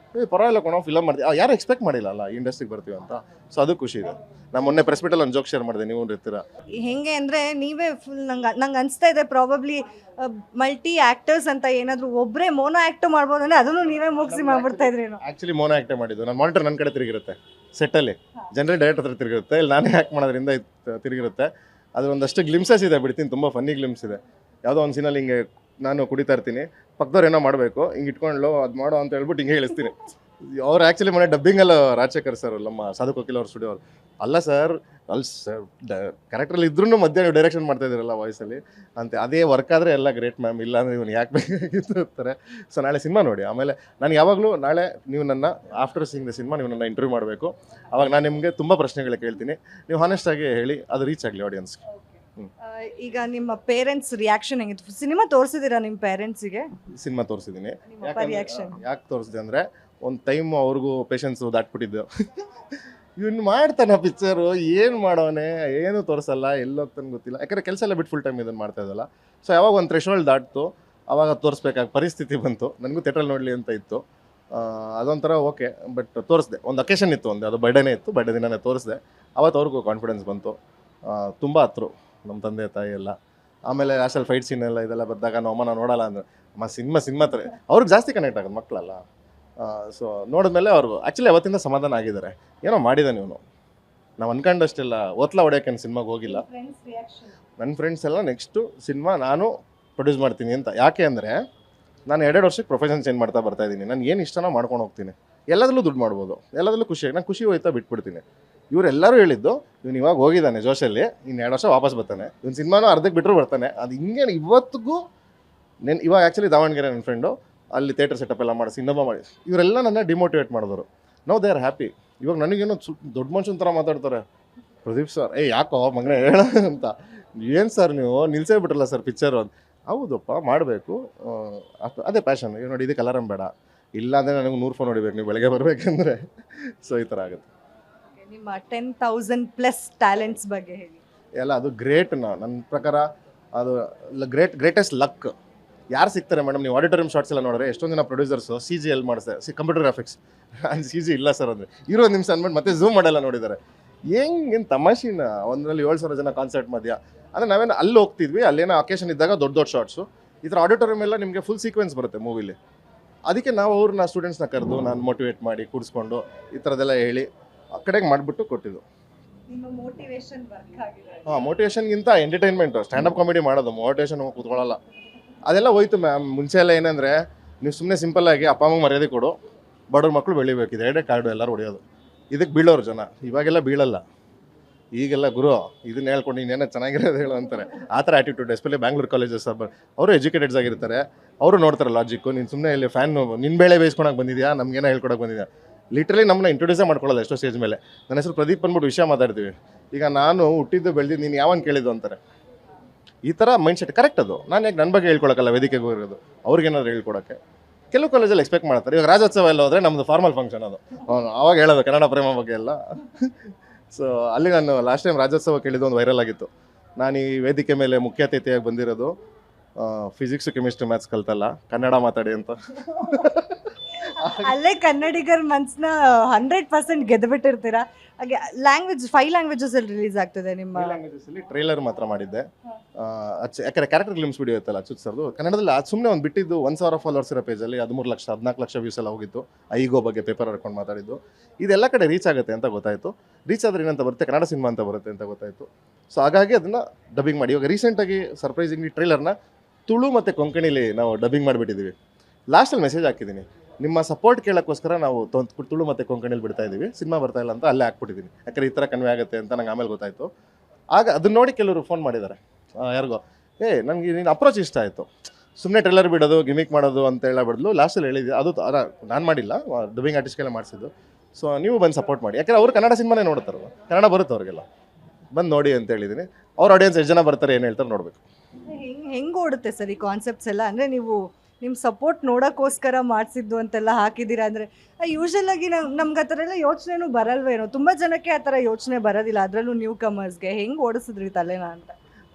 [SPEAKER 2] ಪರವಾಗಿಲ್ಲ ಕೊಡೋ ಫಿಲಮ್ ಮಾಡ್ತೀವಿ, ಯಾರು ಎಕ್ಸ್ಪೆಕ್ಟ್ ಮಾಡಿಲ್ಲ ಅಲ್ಲ ಈ ಇಂಡಸ್ಟ್ರಿಗೆ ಬರ್ತೀವಿ ಅಂತ. ಸೊ ಅದು ಖುಷಿ ಇದೆ. ನಾನು ಮೊನ್ನೆ ಪ್ರೆಸ್ ಮೀಟಲ್ಲಿ ಒಂದು ಜೋಕ್ ಶೇರ್ ಮಾಡಿದೆ, ನೀವು ಇರ್ತೀರಾ.
[SPEAKER 1] ಹೆಂಗೆ ಅಂದರೆ ನೀವೇ ಫುಲ್ ನಂಗೆ ಅನಿಸ್ತಾ ಇದೆ ಪ್ರಾಬಬ್ಲಿ ಮಲ್ಟಿ ಆ್ಯಕ್ಟರ್ಸ್ ಅಂತ ಏನಾದರೂ ಒಬ್ಬರೇ ಮೋನೋ ಆ್ಯಕ್ಟ್ ಮಾಡ್ಬೋದಂದ್ರೆ ಅದನ್ನು ನೀವೇ ಮುಗಿಸಿ ಮಾಡ್ಬಿಡ್ತಾ ಇದ್ರೇನು.
[SPEAKER 2] ಆ್ಯಕ್ಚುಲಿ ಮೋನೋ ಆ್ಯಕ್ಟೇ ಮಾಡಿದ್ದು. ನಾನು ಮಾನಿಟರ್ ನನ್ನ ಕಡೆ ತಿರುಗಿರುತ್ತೆ, ಸೆಟ್ಟಲ್ಲಿ ಜನರಲ್ ಡೈರೆಕ್ಟರ್ ಹತ್ರ ತಿರುಗಿರುತ್ತೆ, ಇಲ್ಲಿ ನಾನೇ ಆ್ಯಕ್ಟ್ ಮಾಡೋದ್ರಿಂದ ತಿರುಗಿರುತ್ತೆ. ಅದು ಒಂದಷ್ಟು ಗ್ಲಿಮ್ಸಸ್ ಇದೆ, ಬಿಡ್ತೀನಿ, ತುಂಬ ಫನ್ನಿ ಗ್ಲಿಮ್ಸ್ ಇದೆ. ಯಾವುದೋ ಒಂದು ಸೀನಲ್ಲಿ ಹಿಂಗೆ ನಾನು ಕುಡಿತಾ ಇರ್ತೀನಿ, ಪಕ್ಕದವ್ರು ಏನೋ ಮಾಡಬೇಕು, ಹಿಂಗೆ ಇಟ್ಕೊಂಡು ಅದು ಮಾಡೋ ಅಂತ ಹೇಳ್ಬಿಟ್ಟು ಹಿಂಗೆ ಹೇಳಿಸ್ತೀನಿ. ಅವ್ರು ಆ್ಯಕ್ಚುಲಿ ಮನೆ ಡಬ್ಬಿಂಗಲ್ಲ ರಾಜಶೇಖರ್ ಸರ್, ನಮ್ಮ ಸಾಧು ಕೋಕಿಲ್ ಅವ್ರ ಸ್ಟುಡಿಯೋ ಅವ್ರು. ಅಲ್ಲ ಸರ್, ಅಲ್ಲಿ ಸರ್ ಕ್ಯಾರೆಕ್ಟ್ರಲ್ಲಿ ಇದ್ರೂ ಮಧ್ಯ ನೀವು ಡೈರೆಕ್ಷನ್ ಮಾಡ್ತಾ ಇದ್ದೀರಲ್ಲ ವಾಯ್ಸಲ್ಲಿ ಅಂತ. ಅದೇ ವರ್ಕ್ ಆದರೆ ಎಲ್ಲ ಗ್ರೇಟ್ ಮ್ಯಾಮ್, ಇಲ್ಲ ಅಂದರೆ ಇವನು ಯಾಕೆ ಬೇಕಾಗಿತ್ತು ಇರ್ತಾರೆ. ಸೊ ನಾಳೆ ಸಿನಿಮಾ ನೋಡಿ, ಆಮೇಲೆ ನಾನು ಯಾವಾಗಲೂ ನಾಳೆ ನೀವು ನನ್ನ ಆಫ್ಟರ್ ಸೀಯಿಂಗ್ ದ ಸಿನಿಮಾ ನೀವು ನನ್ನ ಇಂಟರ್ವ್ಯೂ ಮಾಡಬೇಕು. ಅವಾಗ ನಾನು ನಿಮಗೆ ತುಂಬ ಪ್ರಶ್ನೆಗಳು ಕೇಳ್ತೀನಿ, ನೀವು ಹಾನೆಸ್ಟಾಗಿ ಹೇಳಿ, ಅದು ರೀಚ್ ಆಗಲಿ ಆಡಿಯನ್ಸ್ಗೆ.
[SPEAKER 1] ಈಗ ನಿಮ್ಮ ಪೇರೆಂಟ್ಸ್ ರಿಯಾಕ್ಷನ್ ಹೆಂಗಿತ್ತು? ಸಿನಿಮಾ ತೋರಿಸಿದ್ದೀರಾ ನಿಮ್ಮ ಪೇರೆಂಟ್ಸಿಗೆ?
[SPEAKER 2] ಸಿನಿಮಾ ತೋರಿಸಿದ್ದೀನಿ.
[SPEAKER 1] ರಿಯಾಕ್ಷನ್
[SPEAKER 2] ಯಾಕೆ ತೋರಿಸಿದೆ ಅಂದರೆ, ಒಂದು ಟೈಮ್ ಅವ್ರಿಗೂ ಪೇಷನ್ಸು ದಾಟ್ಬಿಟ್ಟಿದ್ದು. ಇವ್ನು ಮಾಡ್ತಾನೆ ಪಿಕ್ಚರು, ಏನು ಮಾಡೋನೆ, ಏನು ತೋರಿಸಲ್ಲ, ಎಲ್ಲೋಗ್ತಾನೆ ಗೊತ್ತಿಲ್ಲ. ಯಾಕಂದರೆ ಕೆಲಸ ಎಲ್ಲ ಬಿಟ್ಟು ಫುಲ್ ಟೈಮ್ ಇದನ್ನು ಮಾಡ್ತಾ ಇದ್ದಲ್ಲ. ಸೊ ಯಾವಾಗ ಒಂದು ಥ್ರೆಶೋಲ್ಡ್ ದಾಟ್ತು, ಆವಾಗ ತೋರಿಸ್ಬೇಕಾಗಿ ಪರಿಸ್ಥಿತಿ ಬಂತು. ನನಗೂ ಥಿಯೇಟ್ರಲ್ಲಿ ನೋಡಲಿ ಅಂತ ಇತ್ತು. ಅದೊಂಥರ ಓಕೆ, ಬಟ್ ತೋರಿಸ್ದೆ. ಒಂದು ಅಕೇಶನ್ ಇತ್ತು, ಒಂದು ಅದು ಬರ್ಡೇನೇ ಇತ್ತು, ಬರ್ಡೇ ದಿನನೇ ತೋರಿಸ್ದೆ. ಅವತ್ತು ಅವ್ರಿಗೂ ಕಾನ್ಫಿಡೆನ್ಸ್ ಬಂತು. ತುಂಬ ಹತ್ರು ನಮ್ಮ ತಂದೆ ತಾಯಿ ಎಲ್ಲ. ಆಮೇಲೆ ಲಾಸ್ಟಲ್ಲಿ ಫೈಟ್ ಸೀನ್ ಎಲ್ಲ ಇದೆಲ್ಲ ಬಂದಾಗ ನಾವು ಅಮ್ಮ ನೋಡಲ್ಲ ಅಂದರೆ, ಅಮ್ಮ ಸಿನಿಮಾ ಥರ ಅವ್ರಿಗೆ ಜಾಸ್ತಿ ಕನೆಕ್ಟ್ ಆಗೋದು ಮಕ್ಕಳಲ್ಲ. ಸೊ ನೋಡಿದ್ಮೇಲೆ ಅವ್ರಿಗೂ ಆ್ಯಕ್ಚುಲಿ ಅವತ್ತಿಂದ ಸಮಾಧಾನ ಆಗಿದ್ದಾರೆ, ಏನೋ ಮಾಡಿದ್ದಾನೆ ಇವನು. ನಾವು ಅನ್ಕೊಂಡಷ್ಟೆಲ್ಲ ಓತ್ಲ ಹೊಡೆಯೋಕೆ ಸಿನಿಮಾಗೆ ಹೋಗಿಲ್ಲ. ನನ್ನ ಫ್ರೆಂಡ್ಸ್ ಎಲ್ಲ ನೆಕ್ಸ್ಟು ಸಿನಿಮಾ ನಾನು ಪ್ರೊಡ್ಯೂಸ್ ಮಾಡ್ತೀನಿ ಅಂತ. ಯಾಕೆ ಅಂದರೆ ನಾನು 2 ವರ್ಷಕ್ಕೆ ಪ್ರೊಫೆಷನ್ ಚೇಂಜ್ ಮಾಡ್ತಾ ಬರ್ತಾಯಿದ್ದೀನಿ. ನಾನು ಏನು ಇಷ್ಟನೋ ಮಾಡ್ಕೊಂಡು ಹೋಗ್ತೀನಿ, ಎಲ್ಲದರಲ್ಲೂ ದುಡ್ಡು ಮಾಡ್ಬೋದು, ಎಲ್ಲದರಲ್ಲೂ ಖುಷಿಯಾಗಿ ನಾನು ಖುಷಿ ಹೋಯ್ತಾ ಬಿಟ್ಬಿಡ್ತೀನಿ. ಇವರೆಲ್ಲರೂ ಹೇಳಿದ್ದು, ಇವನು ಇವಾಗ ಹೋಗಿದ್ದಾನೆ ಜೋಶಲ್ಲಿ, ಇನ್ನು 2 ವರ್ಷ ವಾಪಸ್ ಬರ್ತಾನೆ, ಇವನು ಸಿನಿಮಾನೂ ಅರ್ಧಕ್ಕೆ ಬಿಟ್ಟರು ಬರ್ತಾನೆ. ಅದು ಹಿಂಗೇನು ಇವತ್ತಿಗೂ ಇವಾಗ ಆ್ಯಕ್ಚುಲಿ ದಾವಣಗೆರೆ ನನ್ನ ಫ್ರೆಂಡು ಅಲ್ಲಿ ಥಿಯೇಟರ್ ಸೆಟಪ್ ಎಲ್ಲ ಮಾಡಿಸಿ ಇನ್ನೊಬ್ಬ ಮಾಡಿ, ಇವರೆಲ್ಲ ನನ್ನ ಡಿಮೋಟಿವೇಟ್ ಮಾಡಿದ್ರು. No they are happy. ಇವಾಗ ನನಗೇನೋ ದೊಡ್ಡ ಮನುಷ್ಯನ ಥರ ಮಾತಾಡ್ತಾರೆ. ಪ್ರದೀಪ್ ಸರ್, ಯಾಕೋ ಮಗನೇ ಹೇಳ ಅಂತ. ಏನು ಸರ್ ನೀವು ನಿಲ್ಸೇ ಬಿಟ್ರಲ್ಲ ಸರ್ ಪಿಕ್ಚರು ಅಂತ. ಹೌದಪ್ಪ, ಮಾಡಬೇಕು, ಅದೇ ಪ್ಯಾಷನ್. ಇವಾಗ ನೋಡಿ, ಇದಕ್ಕೆ ಅಲಾರಂ ಬೇಡ, ಇಲ್ಲ ಅಂದರೆ ನನಗೆ 100 ಫೋನ್ ಹೊಡಿಬೇಕು ನೀವು ಬೆಳಗ್ಗೆ ಬರಬೇಕಂದ್ರೆ. ಸೊ ಈ ಥರ ಆಗುತ್ತೆ.
[SPEAKER 1] ನಿಮ್ಮ 10,000+ ಟ್ಯಾಲೆಂಟ್ಸ್ ಬಗ್ಗೆ ಹೇಳಿ.
[SPEAKER 2] ಎಲ್ಲ ಅದು ಗ್ರೇಟ್. ನನ್ನ ಪ್ರಕಾರ ಅದು ಗ್ರೇಟೆಸ್ಟ್ ಲಕ್. ಯಾರು ಸಿಗ್ತಾರೆ ಮೇಡಮ್? ನೀವು ಆಡಿಟೋರಿಯಂ ಶಾರ್ಟ್ಸ್ ಎಲ್ಲ ನೋಡಿದ್ರೆ ಎಷ್ಟೊಂದು ಜನ ಪ್ರೊಡ್ಯೂಸರ್ಸು CG ಎಲ್ಲಿ ಮಾಡಿಸ್ತಾರೆ, ಕಂಪ್ಯೂಟರ್ ಗ್ರಾಫಿಕ್ಸ್. CG ಇಲ್ಲ ಸರ್ ಅಂದರೆ ಇರೋ ನಿಮಿಷ ಅಂದ್ಬಿಟ್ಟು ಮತ್ತೆ ಝೂಮ್ ಮಾಡೆಲ್ಲ ನೋಡಿದ್ದಾರೆ. ಹೆಂಗೇನು ತಮಾಷೆನ, ಒಂದರಲ್ಲಿ 7,000 ಜನ ಕಾನ್ಸರ್ಟ್ ಮಧ್ಯ. ಅಂದರೆ ನಾವೇನು ಅಲ್ಲಿ ಹೋಗ್ತಿದ್ವಿ, ಅಲ್ಲೇನೋ ಅಕೇಶನ್ ಇದ್ದಾಗ ದೊಡ್ಡ ಶಾರ್ಟ್ಸು. ಈ ಥರ ಆಡಿಟೋರಿಯಂ ಎಲ್ಲ ನಿಮಗೆ ಫುಲ್ ಸೀಕ್ವೆನ್ಸ್ ಬರುತ್ತೆ ಮೂವಿಲಿ. ಅದಕ್ಕೆ ನಾವು ಅವ್ರನ್ನ ಸ್ಟೂಡೆಂಟ್ಸ್ನ ಕರೆದು ನಾನು ಮೋಟಿವೇಟ್ ಮಾಡಿ ಕೂಡಿಸ್ಕೊಂಡು ಈ ಥರದ್ದೆಲ್ಲ ಹೇಳಿ ಆ ಕಡೆಗೆ ಮಾಡಿಬಿಟ್ಟು ಕೊಟ್ಟಿದ್ದು. ಮೋಟಿವೇಶನ್ಗಿಂತ ಎಂಟರ್ಟೈನ್ಮೆಂಟು, ಸ್ಟ್ಯಾಂಡಪ್ ಕಾಮಿಡಿ ಮಾಡೋದು. ಮೋಟಿವೇಶನ್ ಕೂತ್ಕೊಳ್ಳಲ್ಲ, ಅದೆಲ್ಲ ಹೋಯ್ತು ಮ್ಯಾಮ್. ಮುಂಚೆ ಎಲ್ಲ ಏನಂದರೆ, ನೀವು ಸುಮ್ಮನೆ ಸಿಂಪಲ್ಲಾಗಿ ಅಪ್ಪ ಅಮ್ಮಗೆ ಮರ್ಯಾದೆ ಕೊಡು, ಬಡವ್ರ ಮಕ್ಕಳು ಬೆಳಿಬೇಕಿದೆ, 2 ಕಾರ್ಡು ಎಲ್ಲರೂ ಹೊಡೆಯೋದು. ಇದಕ್ಕೆ ಬೀಳೋರು ಜನ. ಇವಾಗೆಲ್ಲ ಬೀಳಲ್ಲ, ಈಗೆಲ್ಲ ಗುರು ಇದನ್ನ ಹೇಳ್ಕೊಂಡು ಇನ್ನೇನೋ ಚೆನ್ನಾಗಿರೋದು ಹೇಳು ಅಂತಾರೆ. ಆ ಥರ ಆ್ಯಟಿಟ್ಯೂಡ್. ಎಸ್ಪೆಷಲಿ ಬ್ಯಾಂಗ್ಳೂರ್ ಕಾಲೇಜಸ್ ಅವರು ಎಜುಕೇಟೆಡ್ಸ್ ಆಗಿರ್ತಾರೆ, ಅವರು ನೋಡ್ತಾರೆ ಲಾಜಿಕ್ಕು. ನೀನು ಸುಮ್ಮನೆ ಇಲ್ಲಿ ಫ್ಯಾನು ನಿನ್ನ ಬೇಳೆ ಬೇಯಿಸ್ಕೊಳಕ್ಕೆ ಬಂದಿದ್ಯಾ, ನಮಗೇನೋ ಹೇಳ್ಕೊಡಕ್ಕೆ ಬಂದಿದ್ಯಾ. ಲಿಟ್ರಲಿ ನಮ್ಮನ್ನ ಇಂಟ್ರೊಡ್ಯೂಸೇ ಮಾಡ್ಕೊಳ್ಳೋದು ಎಷ್ಟೋ ಸ್ಟೇಜ್ ಮೇಲೆ. ನನ್ನ ಹೆಸರು ಪ್ರದೀಪ್ ಅಂದ್ಬಿಟ್ಟು ವಿಷಯ ಮಾತಾಡ್ತೀವಿ. ಈಗ ನಾನು ಹುಟ್ಟಿದ್ದು ಬೆಳೆದಿದ್ದು ನೀನು ಯಾವನ್ ಕೇಳಿದ್ದು ಅಂತಾರೆ. ಈ ಥರ ಮೈಂಡ್ ಸೆಟ್ ಕರೆಕ್ಟ್ ಅದು. ನಾನು ಯಾಕೆ ನನ್ನ ಬಗ್ಗೆ ಹೇಳ್ಕೊಳಕ್ಕಲ್ಲ ವೇದಿಕೆಗೆ ಹೋಗಿರೋದು, ಅವ್ರಿಗೇನಾದ್ರು ಹೇಳ್ಕೊಡೋಕ್ಕೆ. ಕೆಲವು ಕಾಲೇಜಲ್ಲಿ ಎಕ್ಸ್ಪೆಕ್ಟ್ ಮಾಡ್ತಾರೆ. ಇವಾಗ ರಾಜ್ಯೋತ್ಸವ ಎಲ್ಲ ಹೋದರೆ ನಮ್ಮದು ಫಾರ್ಮಲ್ ಫಂಕ್ಷನ್ ಅದು, ಅವಾಗ ಹೇಳೋದು ಕನ್ನಡ ಪ್ರೇಮ ಬಗ್ಗೆ ಎಲ್ಲ. ಸೊ ಅಲ್ಲಿ ನಾನು ಲಾಸ್ಟ್ ಟೈಮ್ ರಾಜ್ಯೋತ್ಸವ ಕೇಳಿದ್ದು ಒಂದು ವೈರಲ್ ಆಗಿತ್ತು. ನಾನು ಈ ವೇದಿಕೆ ಮೇಲೆ ಮುಖ್ಯ ಅತಿಥಿಯಾಗಿ ಬಂದಿರೋದು ಫಿಸಿಕ್ಸು ಕೆಮಿಸ್ಟ್ರಿ ಮ್ಯಾಥ್ಸ್ ಕಲ್ತಲ್ಲ, ಕನ್ನಡ ಮಾತಾಡಿ ಅಂತ.
[SPEAKER 1] ಅಲ್ಲೇ ಕನ್ನಡಿಗರ ಮನ್ಸನ್ನ 100% ಗೆದ್ದುಬಿಟ್ಟಿರ್ತೀರಾ. ಹಾಗೆ ಲ್ಯಾಂಗ್ವೇಜ್ 5 ಲ್ಯಾಂಗ್ವೇಜಸ್ ಅಲ್ಲಿ ರಿಲೀಸ್ ಆಗ್ತದೆ ನಿಮ್ಮ
[SPEAKER 2] ಲ್ಯಾಂಗ್ವೇಜಸ್ಸಲ್ಲಿ ಟ್ರೈಲರ್ ಮಾತ್ರ ಮಾಡಿದ್ದೆ. ಯಾಕಂದರೆ ಕ್ಯಾರೆಕ್ಟರ್ ಗ್ಲಿಮ್ಸ್ ವಿಡಿಯೋ ಇತ್ತಲ್ಲ ಅಚ್ಯುತ್ ಸರ್ದು, ಕನ್ನಡದಲ್ಲಿ ಅದು ಸುಮ್ಮನೆ ಒಂದು ಬಿಟ್ಟಿದ್ದು 1,000 ಫಾಲೋವರ್ಸ್ ಇರೋ ಪೇಜಲ್ಲಿ 13 ಲಕ್ಷ 14 ಲಕ್ಷ ವ್ಯೂಸ್ ಎಲ್ಲ ಹೋಗಿತ್ತು. ಐಗೋ ಬಗ್ಗೆ ಪೇಪರ್ ಹರ್ಕೊಂಡು ಮಾತಾಡಿದ್ದು. ಇದೆಲ್ಲ ಕಡೆ ರೀಚ್ ಆಗುತ್ತೆ ಅಂತ ಗೊತ್ತಾಯಿತು. ರೀಚ್ ಆದರೆ ಏನಂತ ಬರುತ್ತೆ, ಕನ್ನಡ ಸಿನಿಮಾ ಅಂತ ಬರುತ್ತೆ ಅಂತ ಗೊತ್ತಾಯಿತು. ಸೊ ಹಾಗಾಗಿ ಅದನ್ನು ಡಬ್ಬಿಂಗ್ ಮಾಡಿ ಇವಾಗ ರೀಸೆಂಟಾಗಿ ಸರ್ಪ್ರೈಸಿಂಗ್ಲಿ ಟ್ರೈಲರ್ನ ತುಳು ಮತ್ತು ಕೊಂಕಣಿಲಿ ನಾವು ಡಬ್ಬಿಂಗ್ ಮಾಡಿಬಿಟ್ಟಿದ್ದೀವಿ. ಲಾಸ್ಟಲ್ಲಿ ಮೆಸೇಜ್ ಹಾಕಿದ್ದೀನಿ, ನಿಮ್ಮ ಸಪೋರ್ಟ್ ಕೇಳೋಕ್ಕೋಸ್ಕರ ನಾವು ತುಳು ಮತ್ತು ಕೊಂಕಣಿಲಿ ಬಿಡ್ತಾ ಇದ್ದೀವಿ, ಸಿನಿಮಾ ಬರ್ತಾ ಇಲ್ಲ ಅಂತ ಅಲ್ಲೇ ಹಾಕ್ಬಿಟ್ಟಿದ್ದೀನಿ. ಯಾಕಂದರೆ ಈ ಥರ ಕನ್ವೆ ಆಗುತ್ತೆ ಅಂತ ನಂಗೆ ಆಮೇಲೆ ಗೊತ್ತಾಯಿತು. ಆಗ ಅದನ್ನ ನೋಡಿ ಕೆಲವರು ಫೋನ್ ಮಾಡಿದ್ದಾರೆ, ಯಾರಿಗೋ ನನಗೆ ನಿನ್ನ ಅಪ್ರೋಚ್ ಇಷ್ಟ ಆಯಿತು, ಸುಮ್ಮನೆ ಟ್ರೈಲರ್ ಬಿಡೋದು ಗಿಮಿಕ್ ಮಾಡೋದು ಅಂತ ಹೇಳಬಿಡ್ಲು. ಲಾಸ್ಟಲ್ಲಿ ಹೇಳಿದ್ದೆ ಅದು ನಾನು ಮಾಡಿಲ್ಲ, ಡಬ್ಬಿಂಗ್ ಆರ್ಟಿಸ್ಟ್ಗೆಲ್ಲ ಮಾಡಿಸಿದ್ದು. ಸೊ ನೀವು ಬಂದು ಸಪೋರ್ಟ್ ಮಾಡಿ, ಯಾಕಂದರೆ ಅವರು ಕನ್ನಡ ಸಿನಿಮಾನೇ ನೋಡ್ತಾರಲ್ಲ, ಕನ್ನಡ ಬರುತ್ತೆ ಅವ್ರಿಗೆಲ್ಲ, ಬಂದು ನೋಡಿ ಅಂತ ಹೇಳಿದ್ದೀನಿ. ಅವ್ರ ಆಡಿಯನ್ಸ್ ಎಷ್ಟು ಜನ ಬರ್ತಾರೆ ಏನು ಹೇಳ್ತಾರೆ ನೋಡಬೇಕು.
[SPEAKER 1] ಹೆಂಗೆ ಓಡುತ್ತೆ ಸರ್ ಈ ಕಾನ್ಸೆಪ್ಟ್ಸ್ ಎಲ್ಲ? ಅಂದರೆ ನೀವು ನಿಮ್ಮ ಸಪೋರ್ಟ್ ನೋಡೋಕ್ಕೋಸ್ಕರ ಮಾಡಿಸಿದ್ದು ಅಂತೆಲ್ಲ ಹಾಕಿದ್ದೀರಾ ಅಂದರೆ ಯೂಶಲ್ ಆಗಿ ನಮ್ಗೆ ಆ ಥರ ಎಲ್ಲ ಯೋಚನೆನೂ ಬರಲ್ವೇನೋ. ತುಂಬ ಜನಕ್ಕೆ ಆ ಥರ ಯೋಚನೆ ಬರೋದಿಲ್ಲ, ಅದರಲ್ಲೂ ನ್ಯೂ ಕಮರ್ಸ್ಗೆ. ಹೆಂಗೆ ಓಡಿಸಿದ್ರಿ ತಲೆನ ಅಂತ?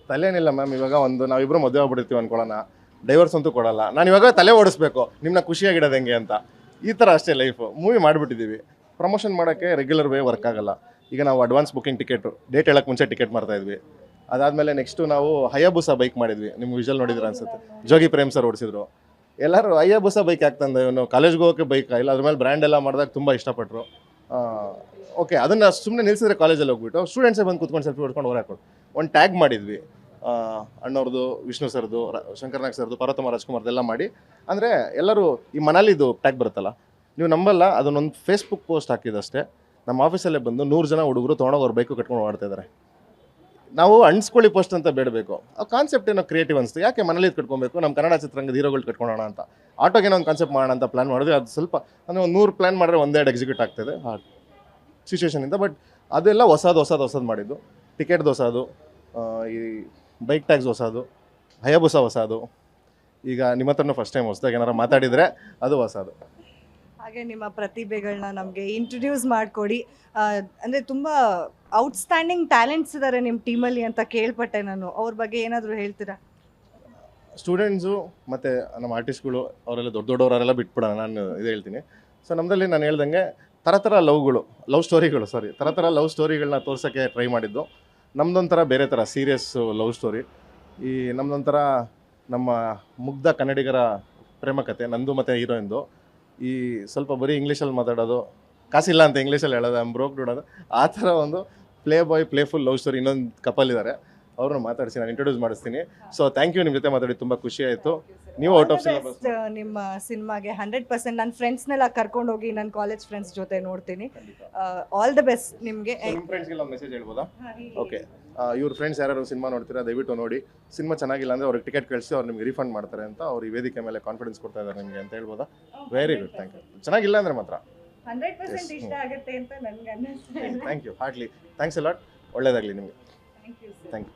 [SPEAKER 2] ತಲೆನಿಲ್ಲ ಮ್ಯಾಮ್. ಇವಾಗ ನಾವಿಬ್ಬರು ಮದುವೆ ಆಗ್ಬಿಡ್ತೀವಿ ಅನ್ಕೊಳ್ಳೋಣ, ಡೈವರ್ಸ್ ಅಂತೂ ಕೊಡಲ್ಲ. ನಾನು ಇವಾಗ ತಲೆ ಓಡಿಸ್ಬೇಕು ನಿಮ್ಮನ್ನ ಖುಷಿಯಾಗಿಡೋದು ಹೆಂಗೆ ಅಂತ. ಈ ಥರ ಅಷ್ಟೇ ಲೈಫು. ಮೂವಿ ಮಾಡಿಬಿಟ್ಟಿದ್ದೀವಿ, ಪ್ರಮೋಷನ್ ಮಾಡೋಕ್ಕೆ ರೆಗ್ಯುಲರ್ ವೇ ವರ್ಕ್ ಆಗಲ್ಲ. ಈಗ ನಾವು ಅಡ್ವಾನ್ಸ್ ಬುಕ್ಕಿಂಗ್ ಟಿಕೆಟು ಡೇಟ್ ಹೇಳಕ್ಕೆ ಮುಂಚೆ ಟಿಕೆಟ್ ಮಾಡ್ತಾಯಿದ್ವಿ. ಅದಾದಮೇಲೆ ನೆಕ್ಸ್ಟು ನಾವು ಹಯಾಬುಸಾ ಬೈಕ್ ಮಾಡಿದ್ವಿ, ನಿಮ್ಮ ವಿಷಲ್ ನೋಡಿದ್ರೆ ಅನ್ಸುತ್ತೆ, ಜೋಗಿ ಪ್ರೇಮ್ ಸರ್ ಓಡಿಸಿದ್ರು. ಎಲ್ಲರೂ ಹಯಾಬುಸಾ ಬೈಕ್ ಆಗ್ತಂದೆ, ಇವನು ಕಾಲೇಜ್ಗೆ ಹೋಗೋಕ್ಕೆ ಬೈಕ್ ಇಲ್ಲ, ಅದ್ರ ಮೇಲೆ ಬ್ರ್ಯಾಂಡ್ ಎಲ್ಲ ಮಾಡಿದಾಗ ತುಂಬ ಇಷ್ಟಪಟ್ಟರು. ಓಕೆ, ಅದನ್ನು ಸುಮ್ಮನೆ ನಿಲ್ಲಿಸಿದ್ರೆ ಕಾಲೇಜಲ್ಲಿ ಹೋಗ್ಬಿಟ್ಟು ಸ್ಟೂಡೆಂಟ್ಸೇ ಬಂದು ಕೂತ್ಕೊಂಡು ಸೆಲ್ಫಿ ಹೊಡ್ಕೊಂಡು ಹೊರಹಾಕೊಂಡು ಒಂದು ಟ್ಯಾಗ್ ಮಾಡಿದ್ವಿ. ಅಣ್ಣವ್ರದ್ದು, ವಿಷ್ಣು ಸರ್ದು, ಶಂಕರ್ನಾಗ್ ಸರ್ದು, ಪಾರ್ವತಮ್ಮ ರಾಜ್ಕುಮಾರ್ದೆಲ್ಲ ಮಾಡಿ. ಅಂದರೆ ಎಲ್ಲರೂ ಈ ಮನಾಲಿದು ಟ್ಯಾಗ್ ಬರುತ್ತಲ್ಲ, ನೀವು ನಂಬಲ್ಲ, ಅದನ್ನೊಂದು ಫೇಸ್ಬುಕ್ ಪೋಸ್ಟ್ ಹಾಕಿದಷ್ಟೇ ನಮ್ಮ ಆಫೀಸಲ್ಲೇ ಬಂದು 100 ಜನ ಹುಡುಗರು ತೊಗೊಂಡೋಗಿ ಅವ್ರ ಬೈಕು ಕಟ್ಕೊಂಡು ಓಡ್ತಾಯಿದ್ದಾರೆ. ನಾವು ಅಣ್ಸ್ಕೊಳ್ಳಿ ಪೋಸ್ಟ್ ಅಂತ ಬೇಡಬೇಕು, ಆ ಕಾನ್ಸೆಪ್ಟ್ ಏನೋ ಕ್ರಿಯೇಟಿವ್ ಅನಿಸ್ತು. ಯಾಕೆ ಮನೇಲಿ ಕಟ್ಕೊಬೇಕು, ನಮ್ಮ ಕನ್ನಡ ಚಿತ್ರರಂಗದ ಹೀರೋಗಳು ಕಟ್ಕೊಳ್ಳೋಣ ಅಂತ ಆಟೋಗೇನೋ ಒಂದು ಕಾನ್ಸೆಪ್ಟ್ ಮಾಡೋಣ ಅಂತ ಪ್ಲ್ಯಾನ್ ಮಾಡಿದ್ವಿ. ಅದು ಸ್ವಲ್ಪ ಅಂದರೆ ಒಂದು 100 ಪ್ಲ್ಯಾನ್ ಮಾಡಿದ್ರೆ 1-2 ಎಕ್ಸಿಕ್ಯೂಟ್ ಆಗ್ತದೆ ಆ ಸಿಚುವೇಷನಿಂದ. ಬಟ್ ಅದೆಲ್ಲ ಹೊಸದು ಮಾಡಿದ್ದು. ಟಿಕೆಟ್ ಹೊಸದು, ಈ ಬೈಕ್ ಟ್ಯಾಕ್ಸ್ ಹೊಸದು, ಹಯಾಬುಸಾ ಹೊಸದು. ಈಗ ನಿಮ್ಮ ಹತ್ರನೂ ಫಸ್ಟ್ ಟೈಮ್ ಹೊಸದಾಗಿ ಏನಾರು ಮಾತಾಡಿದರೆ ಅದು ಹೊಸದು.
[SPEAKER 1] ಹಾಗೆ ನಿಮ್ಮ ಪ್ರತಿಭೆಗಳನ್ನ ನಮಗೆ ಇಂಟ್ರೊಡ್ಯೂಸ್ ಮಾಡಿಕೊಡಿ. ಅಂದರೆ ತುಂಬ ಔಟ್ಸ್ಟ್ಯಾಂಡಿಂಗ್ ಟ್ಯಾಲೆಂಟ್ಸ್ ಇದ್ದಾರೆ ನಿಮ್ಮ ಟೀಮಲ್ಲಿ ಅಂತ ಕೇಳ್ಪಟ್ಟೆ ನಾನು. ಅವ್ರ ಬಗ್ಗೆ ಏನಾದರೂ ಹೇಳ್ತೀರಾ?
[SPEAKER 2] ಸ್ಟೂಡೆಂಟ್ಸು ಮತ್ತು ನಮ್ಮ ಆರ್ಟಿಸ್ಟ್ಗಳು ಅವರೆಲ್ಲ ದೊಡ್ಡವರೆಲ್ಲ ಬಿಟ್ಬಿಡೋಣ, ನಾನು ಇದು ಹೇಳ್ತೀನಿ. ಸೊ ನಮ್ಮದಲ್ಲಿ ನಾನು ಹೇಳ್ದಂಗೆ ಥರ ಲವ್ ಸ್ಟೋರಿಗಳನ್ನ ತೋರ್ಸೋಕ್ಕೆ ಟ್ರೈ ಮಾಡಿದ್ದು. ನಮ್ಮದೊಂಥರ ಬೇರೆ ಥರ ಸೀರಿಯಸ್ ಲವ್ ಸ್ಟೋರಿ. ಈ ನಮ್ಮದೊಂಥರ ನಮ್ಮ ಮುಗ್ಧ ಕನ್ನಡಿಗರ ಪ್ರೇಮ ಕಥೆ, ನಂದು ಮತ್ತು ಹೀರೋಯಿಂದು. ಈ ಸ್ವಲ್ಪ ಬರೀ ಇಂಗ್ಲೀಷಲ್ಲಿ ಮಾತಾಡೋದು, ಕಾಸಿಲ್ಲ ಅಂತ ಇಂಗ್ಲೀಷಲ್ಲಿ ಹೇಳೋದು, ಬ್ರೋಕ್ ಬಿಡೋದು, ಆ ಥರ ಒಂದು ಪ್ಲೇಫುಲ್ ಲವ್ ಸ್ಟೋರಿ. ಇನ್ನೊಂದು ಕಪಲ್ ಇದ್ದಾರೆ, ಅವ್ರನ್ನ ಮಾತಾಡಿಸಿ ನಾನು ಇಂಟ್ರೊಡ್ಯೂಸ್ ಮಾಡಿಸ್ತೀನಿ. ಸೊ ಥ್ಯಾಂಕ್ ಯು, ನಿಮ್ಮ ಜೊತೆ ಮಾತಾಡಿ ತುಂಬ ಖುಷಿ ಆಯಿತು. ನೀವು ಔಟ್ ಆಫ್ ಸಿನಿಮಾ
[SPEAKER 1] ನಿಮ್ಮ ಸಿನಿಮಾಗೆ 100% ನನ್ನ ಫ್ರೆಂಡ್ಸ್ನೆಲ್ಲ ಕರ್ಕೊಂಡೋಗಿ ನನ್ನ ಕಾಲೇಜ್ ಫ್ರೆಂಡ್ಸ್ ಜೊತೆ ನೋಡ್ತೀನಿ. ಆಲ್ ದ ಬೆಸ್ಟ್ ನಿಮಗೆ.
[SPEAKER 2] ನಿಮ್ಮ ಫ್ರೆಂಡ್ಸ್ಗೆಲ್ಲ ಒಂದು ಮೆಸೇಜ್ ಹೇಳ್ಬೋದಾ? ಓಕೆ, ಇವ್ರ ಫ್ರೆಂಡ್ಸ್ ಯಾರು ಸಿನಿಮಾ ನೋಡ್ತೀರಾ ದಯವಿಟ್ಟು ನೋಡಿ. ಸಿನಿಮಾ ಚೆನ್ನಾಗಿಲ್ಲ ಅಂದರೆ ಅವ್ರಿಗೆ ಟಿಕೆಟ್ ಕಳಿಸಿ ಅವ್ರು ನಿಮ್ಗೆ ರೀಫಂಡ್ ಮಾಡ್ತಾರೆ ಅಂತ ಅವ್ರು ಈ ವೇದಿಕೆ ಮೇಲೆ ಕಾನ್ಫಿಡೆನ್ಸ್ ಕೊಡ್ತಾ ಇದ್ದಾರೆ ನಿಮಗೆ ಅಂತ ಹೇಳ್ಬೋದಾ? Very good, thank you. ಚೆನ್ನಾಗಿಲ್ಲ ಅಂದರೆ ಮಾತ್ರ
[SPEAKER 1] 100% ಇಷ್ಟ ಆಗುತ್ತೆ ಅಂತ ನನಗೆ ಅನ್ನಿಸ್ತು.
[SPEAKER 2] Thank you, heartly thanks a lot. ಒಳ್ಳೆಯದಾಗಲಿ ನಿಮಗೆ. Thank you.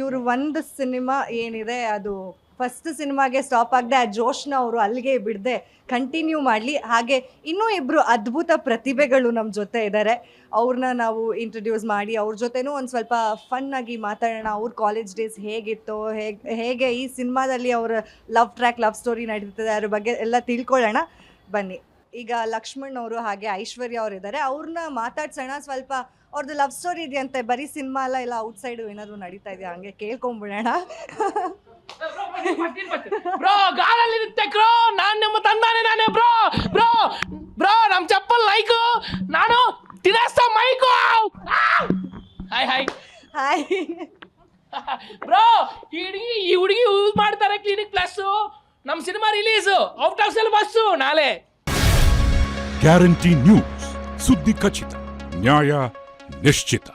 [SPEAKER 1] ಇವರು ಒಂದು ಸಿನಿಮಾ ಏನಿದೆ ಅದು ಫಸ್ಟ್ ಸಿನಿಮಾಗೆ ಸ್ಟಾಪ್ ಆಗದೆ ಆ ಜೋಶ್ನ ಅವರು ಅಲ್ಲಿಗೆ ಬಿಡದೆ ಕಂಟಿನ್ಯೂ ಮಾಡಲಿ. ಹಾಗೆ ಇನ್ನೂ ಇಬ್ಬರು ಅದ್ಭುತ ಪ್ರತಿಭೆಗಳು ನಮ್ಮ ಜೊತೆ ಇದ್ದಾರೆ, ಅವ್ರನ್ನ ನಾವು ಇಂಟ್ರೊಡ್ಯೂಸ್ ಮಾಡಿ ಅವ್ರ ಜೊತೆನೂ ಒಂದು ಸ್ವಲ್ಪ ಫನ್ನಾಗಿ ಮಾತಾಡೋಣ. ಅವ್ರ ಕಾಲೇಜ್ ಡೇಸ್ ಹೇಗಿತ್ತು, ಹೇಗೆ ಈ ಸಿನಿಮಾದಲ್ಲಿ ಅವರ ಲವ್ ಸ್ಟೋರಿ ನಡೀತದೆ, ಅದ್ರ ಬಗ್ಗೆ ಎಲ್ಲ ತಿಳ್ಕೊಳ್ಳೋಣ ಬನ್ನಿ. ಈಗ ಲಕ್ಷ್ಮಣ್ ಅವರು ಹಾಗೆ ಐಶ್ವರ್ಯ ಅವರು ಇದ್ದಾರೆ, ಅವ್ರನ್ನ ಮಾತಾಡ್ಸೋಣ. ಸ್ವಲ್ಪ ಅವ್ರದ್ದು ಲವ್ ಸ್ಟೋರಿ ಇದೆಯಂತೆ, ಬರೀ ಸಿನಿಮಾ ಅಲ್ಲ, ಎಲ್ಲ ಔಟ್ಸೈಡು ಏನಾದರೂ ನಡೀತಾ ಇದೆಯಾ ಹಂಗೆ ಕೇಳ್ಕೊಂಬಿಡೋಣ.
[SPEAKER 3] ಬ್ರೋ ಗಾಲಲ್ಲಿರುತ್ತೆ ಬ್ರೋ, ನಾನು ನಿಮ್ಮ ತಂದಾನೆ ನಾನೇ ಬ್ರೋ. ಬ್ರೋ ಬ್ರೋ ನಮ್ಮ ಚಪ್ಪಲ್ ಲೈಕು, ನಾನು ತಿರಸ್ತ ಮೈಕು. ಹಾಯ್ ಬ್ರೋ, ಈ ಹುಡುಗಿ ಯೂಸ್ ಮಾಡ್ತಾರೆ ಕ್ಲಿನಿಕ್ ಪ್ಲಸ್. ನಮ್ಮ cinema release out of syllabus ನಾಳೆ.
[SPEAKER 4] ಗ್ಯಾರಂಟಿ ನ್ಯೂಸ್ ಸುದ್ದಿ ಖಚಿತ, ನ್ಯಾಯ ನಿಶ್ಚಿತ.